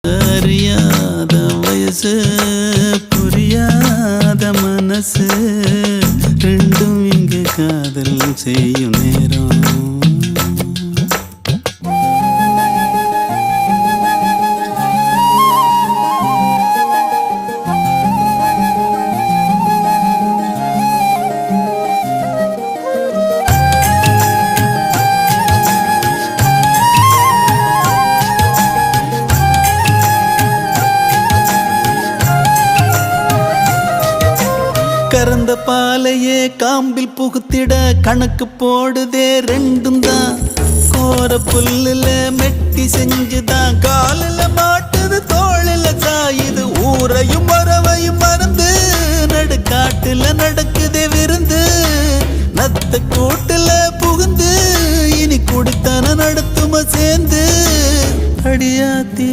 அறியாத வயசு புரியாத மனசு ரெண்டும் இங்கு காதல் செய்யும் நேரம். கறந்த பாலையே காம்பில் புகுத்திட கணக்கு போடுதே ரெண்டும் தான். கோர புல்லுல மெட்டி செஞ்சுதான் காலில் மாட்டுது தோளில சாயுது. ஊரையும் மரவையும் மறந்து நடுக்காட்டுல நடக்குதே விருந்து. நத்த கூட்டுல புகுந்து இனி குடித்தன நடத்தும சேர்ந்து அடியாத்தி